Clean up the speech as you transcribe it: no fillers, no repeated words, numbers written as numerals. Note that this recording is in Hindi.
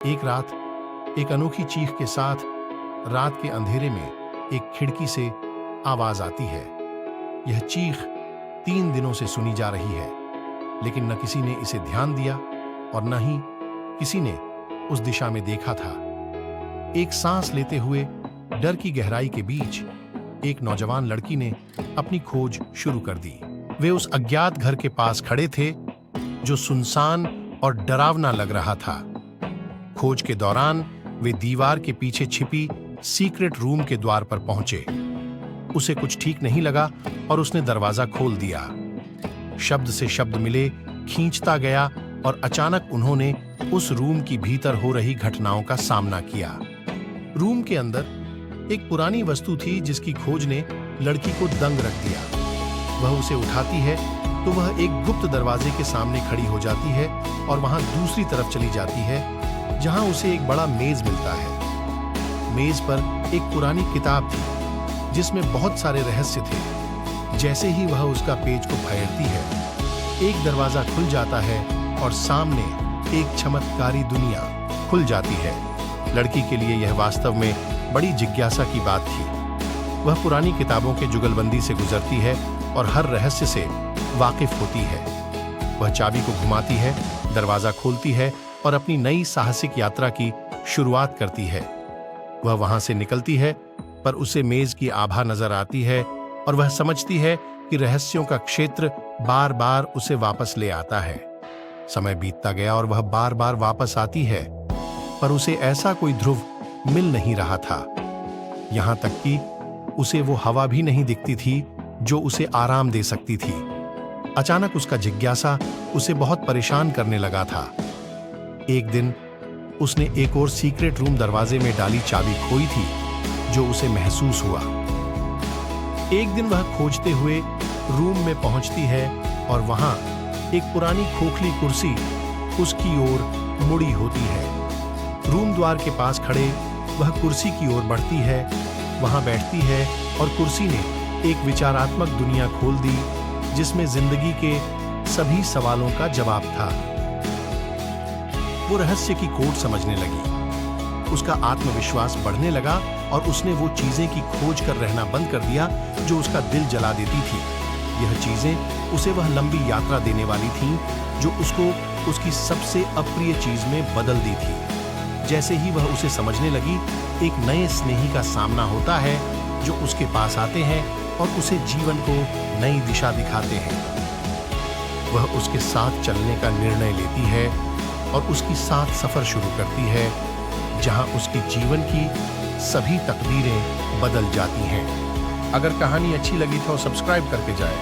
एक रात एक अनोखी चीख के साथ रात के अंधेरे में एक खिड़की से आवाज आती है। यह चीख 3 दिनों से सुनी जा रही है, लेकिन न किसी ने इसे ध्यान दिया और न ही किसी ने उस दिशा में देखा था। एक सांस लेते हुए डर की गहराई के बीच एक नौजवान लड़की ने अपनी खोज शुरू कर दी। वे उस अज्ञात घर के पास खड़े थे जो सुनसान और डरावना लग रहा था। खोज के दौरान वे दीवार के पीछे छिपी सीक्रेट रूम के द्वार पर पहुंचे। उसे कुछ ठीक नहीं लगा और उसने दरवाजा खोल दिया। शब्द से शब्द मिले, खींचता गया और अचानक उन्होंने उस रूम की भीतर हो रही घटनाओं का सामना किया। रूम के अंदर एक पुरानी वस्तु थी जिसकी खोज ने लड़की को दंग रख दिया। वह उसे उठाती है तो वह एक गुप्त दरवाजे के सामने खड़ी हो जाती है और वहां दूसरी तरफ चली जाती है जहां उसे एक बड़ा मेज मिलता है। मेज पर एक पुरानी किताब थी जिसमें बहुत सारे रहस्य थे। जैसे ही वह उसका पेज को फेरती है, एक दरवाजा खुल जाता है और सामने एक चमत्कारी दुनिया खुल जाती है। लड़की के लिए यह वास्तव में बड़ी जिज्ञासा की बात थी। वह पुरानी किताबों के जुगलबंदी से गुजरती है और हर रहस्य से वाकिफ होती है। वह चाबी को घुमाती है, दरवाजा खोलती है और अपनी नई साहसिक यात्रा की शुरुआत करती है। वह वहां से निकलती है, पर उसे मेज की आभा नजर आती है और वह समझती है कि रहस्यों का क्षेत्र बार बार उसे वापस ले आता है। समय बीतता गया और वह बार बार वापस आती है, पर उसे ऐसा कोई ध्रुव मिल नहीं रहा था। यहां तक कि उसे वो हवा भी नहीं दिखती थी जो उसे आराम दे सकती थी। अचानक उसका जिज्ञासा उसे बहुत परेशान करने लगा था। एक दिन उसने एक और सीक्रेट रूम दरवाजे में डाली चाबी खोई थी जो उसे महसूस हुआ। एक दिन वह खोजते हुए रूम में पहुंचती है और वहां एक पुरानी खोखली कुर्सी उसकी ओर मुड़ी होती है। रूम द्वार के पास खड़े वह कुर्सी की ओर बढ़ती है, वहां बैठती है और कुर्सी ने एक विचारात्मक दुनिया खोल दी जिसमें जिंदगी के सभी सवालों का जवाब था। वो रहस्य की कोड समझने लगी। उसका आत्मविश्वास बढ़ने लगा और उसने वो चीजें की खोज कर रहना बंद कर दिया जो उसका दिल जला देती थी। यह चीजें उसे वह लंबी यात्रा देने वाली थीं जो उसको उसकी सबसे अप्रिय चीज में बदल दी थी। जैसे ही वह उसे समझने लगी, एक नए स्नेही का सामना होता है जो उसके पास आते हैं और उसे जीवन को नई दिशा दिखाते हैं। वह उसके साथ चलने का निर्णय लेती है और उसकी साथ सफर शुरू करती है जहां उसके जीवन की सभी तकदीरें बदल जाती हैं। अगर कहानी अच्छी लगी तो सब्सक्राइब करके जाएं।